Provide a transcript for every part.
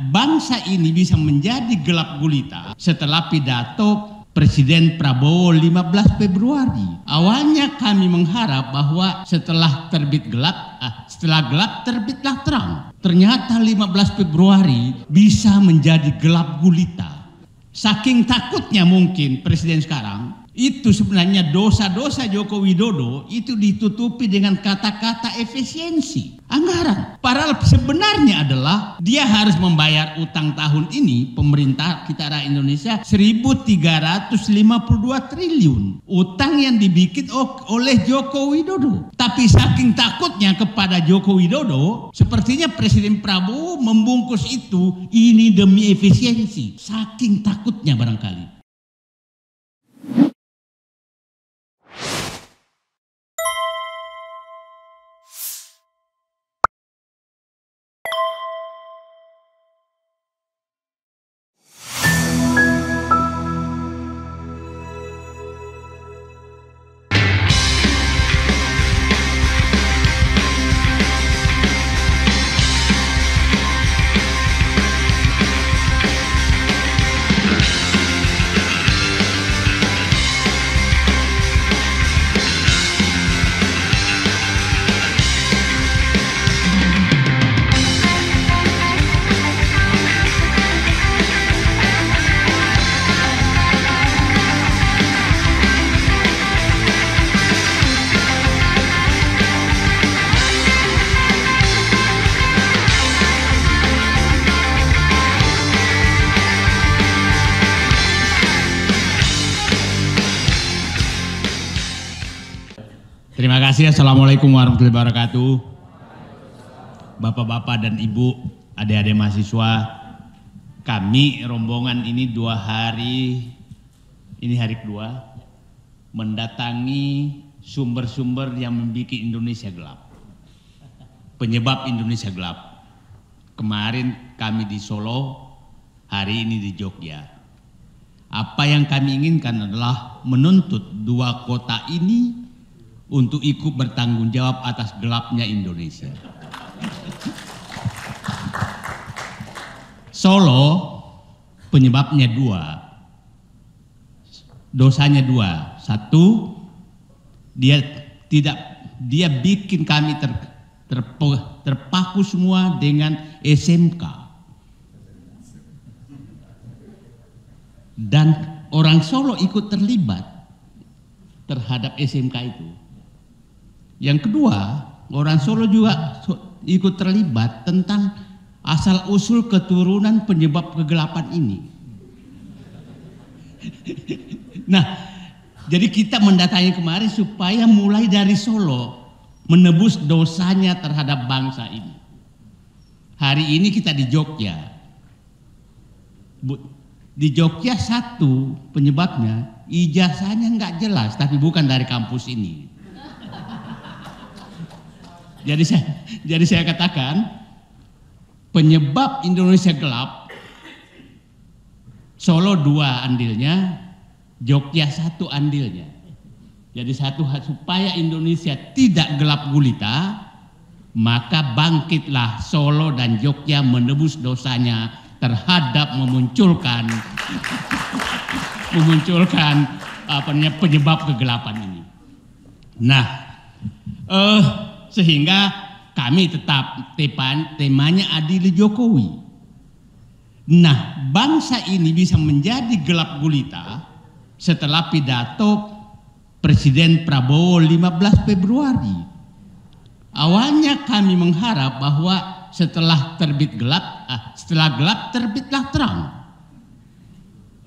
bangsa ini bisa menjadi gelap gulita setelah pidato Presiden Prabowo 15 Februari. Awalnya kami mengharap bahwa setelah gelap terbitlah terang. Ternyata 15 Februari bisa menjadi gelap gulita. Saking takutnya mungkin Presiden sekarang, itu sebenarnya dosa-dosa Joko Widodo itu ditutupi dengan kata-kata efisiensi anggaran. Padahal sebenarnya adalah dia harus membayar utang tahun ini, pemerintah kita rakyat Indonesia 1.352 triliun. Utang yang dibikin oleh Joko Widodo. Tapi saking takutnya kepada Joko Widodo, sepertinya Presiden Prabowo membungkus itu ini demi efisiensi. Saking takutnya barangkali. Terima kasih. Assalamualaikum warahmatullahi wabarakatuh. Bapak-bapak dan ibu, adik-adik mahasiswa, kami rombongan ini 2 hari, ini hari kedua, mendatangi sumber-sumber yang membuat Indonesia gelap. Penyebab Indonesia gelap. Kemarin kami di Solo, hari ini di Jogja. Apa yang kami inginkan adalah menuntut 2 kota ini untuk ikut bertanggung jawab atas gelapnya Indonesia. Solo penyebabnya 2, dosanya 2. 1, dia bikin kami terpaku semua dengan SMK. Dan orang Solo ikut terlibat terhadap SMK itu. Yang kedua, orang Solo juga ikut terlibat tentang asal-usul keturunan penyebab kegelapan ini. Nah, jadi kita mendatangi kemarin supaya mulai dari Solo menebus dosanya terhadap bangsa ini. Hari ini kita di Jogja. Di Jogja 1 penyebabnya ijazahnya nggak jelas, tapi bukan dari kampus ini. Jadi saya katakan penyebab Indonesia gelap, Solo 2 andilnya, Jogja 1 andilnya. Jadi supaya Indonesia tidak gelap gulita, maka bangkitlah Solo dan Jogja menebus dosanya terhadap memunculkan penyebab kegelapan ini. Nah, sehingga kami tetap temanya adili Jokowi. Nah, bangsa ini bisa menjadi gelap gulita setelah pidato Presiden Prabowo 15 Februari. Awalnya kami mengharap bahwa setelah gelap terbitlah terang.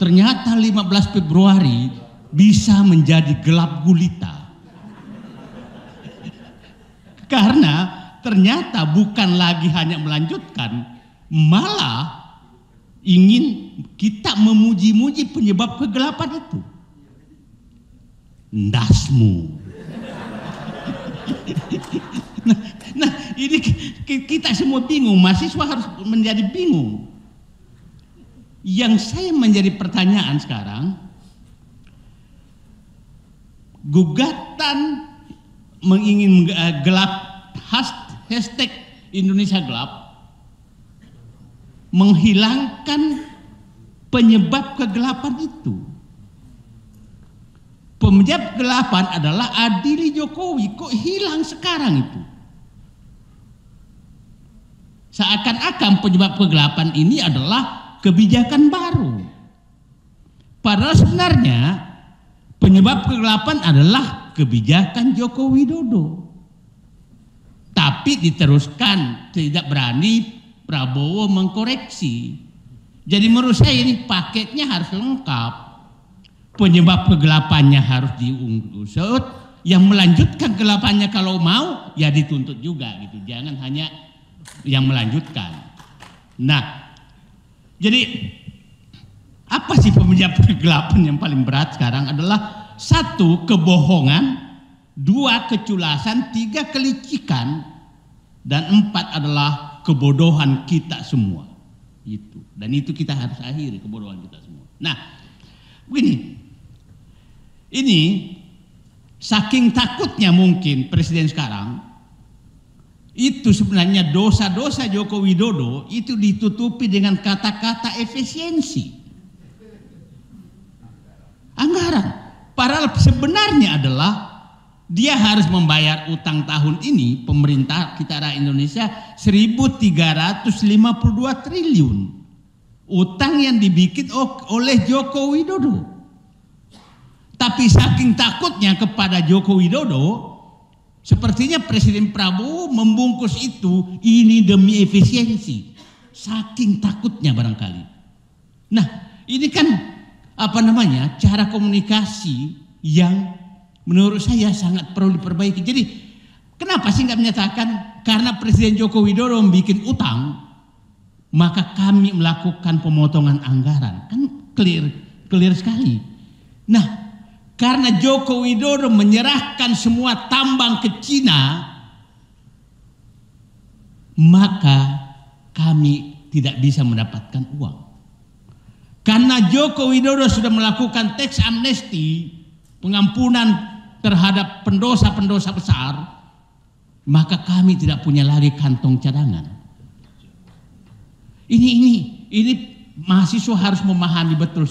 Ternyata 15 Februari bisa menjadi gelap gulita. Karena ternyata bukan lagi hanya melanjutkan, malah ingin kita memuji-muji penyebab kegelapan itu. Ndasmu. Nah, ini kita semua bingung, mahasiswa harus menjadi bingung. Yang saya menjadi pertanyaan sekarang, gugatan mengingin gelap hashtag Indonesia gelap menghilangkan penyebab kegelapan itu. Penyebab kegelapan adalah adili Jokowi. Kok hilang sekarang itu? Seakan-akan penyebab kegelapan ini adalah kebijakan baru. Padahal sebenarnya penyebab kegelapan adalah kebijakan Joko Widodo. Tapi diteruskan, tidak berani Prabowo mengkoreksi. Jadi menurut saya ini paketnya harus lengkap. Penyebab kegelapannya harus diusut, yang melanjutkan kegelapannya kalau mau ya dituntut juga gitu. Jangan hanya yang melanjutkan. Nah, jadi apa sih penyebab kegelapan yang paling berat sekarang adalah 1, kebohongan, 2, keculasan, 3, kelicikan, dan 4 adalah kebodohan kita semua. Itu. Dan itu kita harus akhiri, kebodohan kita semua. Nah, begini. Ini saking takutnya mungkin presiden sekarang, itu sebenarnya dosa-dosa Joko Widodo itu ditutupi dengan kata-kata efisiensi. Anggaran. Padahal sebenarnya adalah dia harus membayar utang tahun ini, pemerintah kita rakyat Indonesia 1.352 triliun. Utang yang dibikin oleh Joko Widodo. Tapi saking takutnya kepada Joko Widodo, sepertinya Presiden Prabowo membungkus itu ini demi efisiensi. Saking takutnya barangkali. Nah, ini kan cara komunikasi yang menurut saya sangat perlu diperbaiki. Jadi kenapa sih nggak menyatakan karena Presiden Joko Widodo membuat utang, maka kami melakukan pemotongan anggaran. Kan clear sekali. Nah, karena Joko Widodo menyerahkan semua tambang ke Cina, maka kami tidak bisa mendapatkan uang. Karena Joko Widodo sudah melakukan tax amnesty, pengampunan terhadap pendosa-pendosa besar, maka kami tidak punya lagi kantong cadangan. Ini mahasiswa harus memahami betul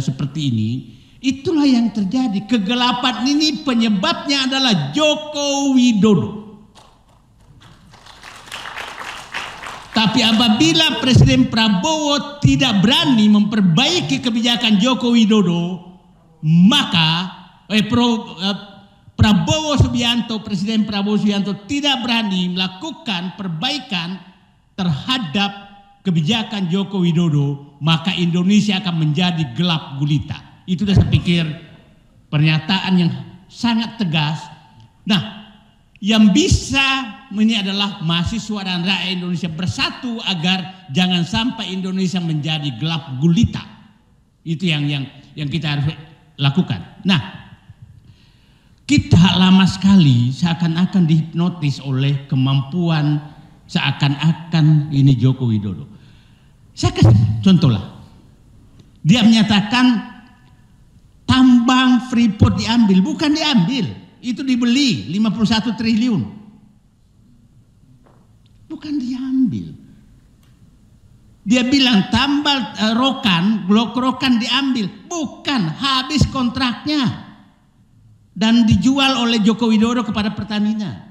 seperti ini. Itulah yang terjadi. Kegelapan ini penyebabnya adalah Joko Widodo. Tapi apabila Presiden Prabowo tidak berani memperbaiki kebijakan Joko Widodo, maka Presiden Prabowo Subianto tidak berani melakukan perbaikan terhadap kebijakan Joko Widodo, maka Indonesia akan menjadi gelap gulita. Itu saya pikir pernyataan yang sangat tegas. Nah, yang bisa ini adalah mahasiswa dan rakyat Indonesia bersatu agar jangan sampai Indonesia menjadi gelap gulita. Itu yang kita harus lakukan. Nah, kita lama sekali seakan-akan dihipnotis oleh kemampuan seakan-akan ini Joko Widodo. Saya kasih contoh lah. Dia menyatakan tambang Freeport diambil, bukan diambil, itu dibeli 51 triliun. Bukan diambil. Dia bilang tambang blok rokan diambil, bukan, habis kontraknya dan dijual oleh Joko Widodo kepada Pertamina.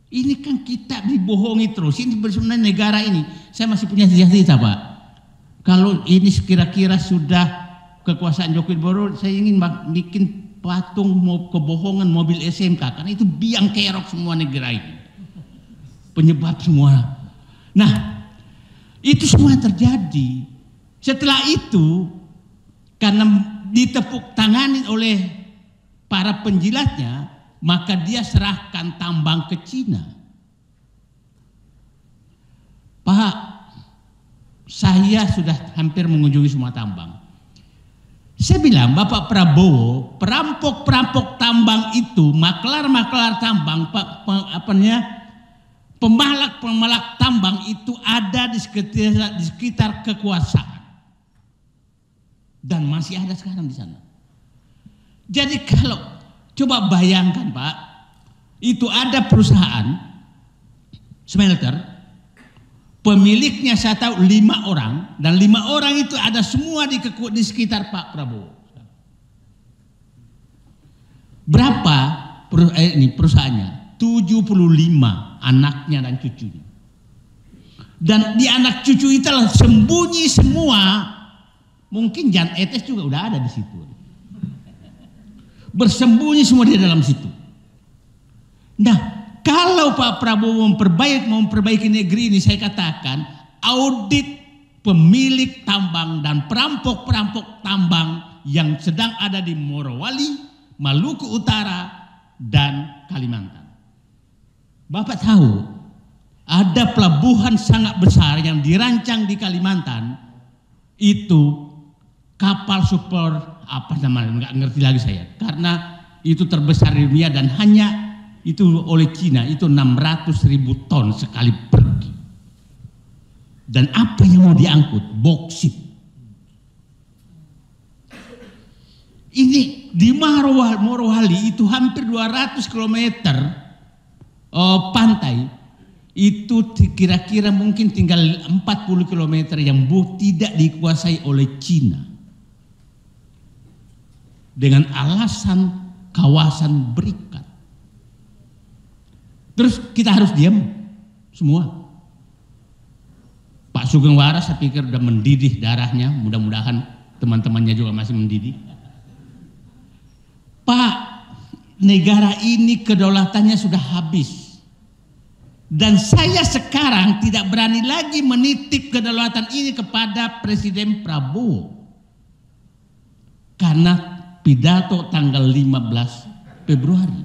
Ini kan kita dibohongi terus. Ini sebenarnya negara ini, saya masih punya cita-cita Pak. Kalau ini kira-kira sudah kekuasaan Joko Widodo, saya ingin bikin patung kebohongan mobil SMK, karena itu biang kerok semua negara ini, penyebab semua. Nah, itu semua terjadi. Setelah itu, karena ditepuk tangani oleh para penjilatnya, maka dia serahkan tambang ke Cina. Pak, saya sudah hampir mengunjungi semua tambang. Saya bilang, Bapak Prabowo, perampok-perampok tambang itu, maklar-maklar tambang, pemalak-pemalak tambang itu ada di sekitar kekuasaan. Dan masih ada sekarang di sana. Jadi kalau, coba bayangkan Pak, itu ada perusahaan smelter, Pemiliknya saya tahu 5 orang, dan 5 orang itu ada semua di sekitar Pak Prabowo. Berapa ini perusahaannya? 75 anaknya dan cucunya. Dan di anak cucu itu sembunyi semua. Mungkin Jan Etes juga udah ada di situ. Bersembunyi semua di dalam situ. Nah, kalau Pak Prabowo memperbaiki negeri ini, saya katakan audit pemilik tambang dan perampok-perampok tambang yang sedang ada di Morowali, Maluku Utara, dan Kalimantan. Bapak tahu ada pelabuhan sangat besar yang dirancang di Kalimantan, itu kapal super apa namanya, nggak ngerti lagi saya, karena itu terbesar di dunia dan hanya itu oleh Cina, itu 600.000 ton sekali pergi. Dan apa yang mau diangkut? Boksit. Ini di Morowali itu hampir 200 km pantai, itu kira-kira mungkin tinggal 40 km yang tidak dikuasai oleh Cina. Dengan alasan kawasan berikat. Terus kita harus diam semua. Pak Sugeng Waras saya pikir udah mendidih darahnya, mudah-mudahan teman-temannya juga masih mendidih. Pak, negara ini kedaulatannya sudah habis. Dan saya sekarang tidak berani lagi menitip kedaulatan ini kepada Presiden Prabowo. Karena pidato tanggal 15 Februari.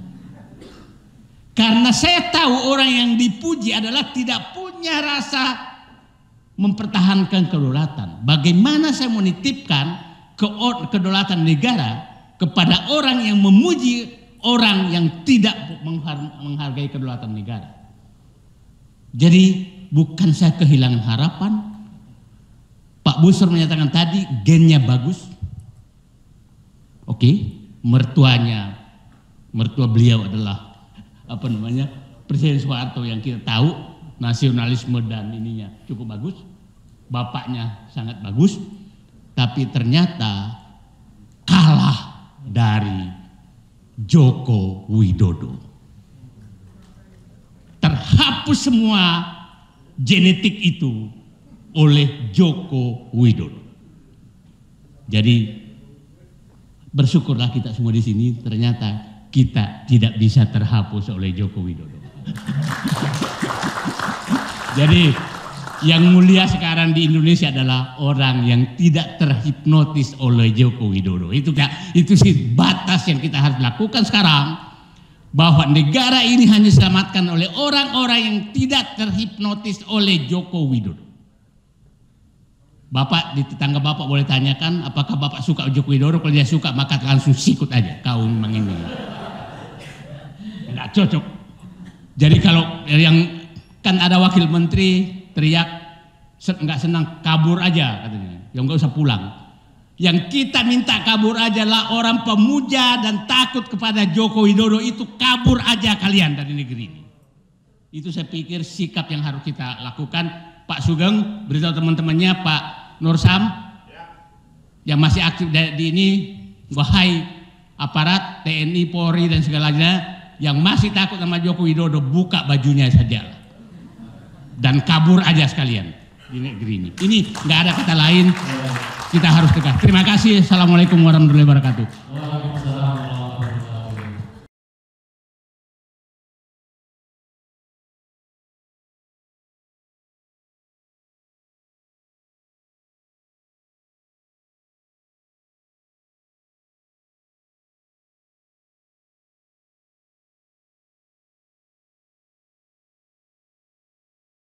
Karena saya tahu orang yang dipuji adalah tidak punya rasa mempertahankan kedaulatan. Bagaimana saya menitipkan kedaulatan negara kepada orang yang memuji orang yang tidak menghargai kedaulatan negara. Jadi bukan saya kehilangan harapan. Pak Busur menyatakan tadi gennya bagus. Oke, mertua beliau adalah apa namanya, Presiden Soeharto yang kita tahu nasionalisme dan ininya cukup bagus, bapaknya sangat bagus, tapi ternyata kalah dari Joko Widodo. Terhapus semua genetik itu oleh Joko Widodo. Jadi bersyukurlah kita semua di sini, ternyata kita tidak bisa terhapus oleh Joko Widodo. Jadi yang mulia sekarang di Indonesia adalah orang yang tidak terhipnotis oleh Joko Widodo. Itu sih batas yang kita harus lakukan sekarang, bahwa negara ini hanya diselamatkan oleh orang-orang yang tidak terhipnotis oleh Joko Widodo. Bapak di tetangga Bapak boleh tanyakan apakah Bapak suka Joko Widodo. Kalau dia suka maka langsung sikut aja, kau memang ini nggak cocok. Jadi kalau yang kan ada wakil menteri teriak nggak senang, kabur aja katanya, yang nggak usah pulang. Yang kita minta kabur aja lah orang pemuja dan takut kepada Joko Widodo, itu kabur aja kalian dari negeri ini. Itu saya pikir sikap yang harus kita lakukan. Pak Sugeng beritahu teman-temannya, Pak Nur Sam yang masih aktif di ini, wahai aparat TNI, Polri dan segalanya yang masih takut sama Joko Widodo, buka bajunya saja dan kabur aja sekalian di negeri ini. Ini nggak ada kata lain, kita harus tegas. Terima kasih. Assalamualaikum warahmatullahi wabarakatuh.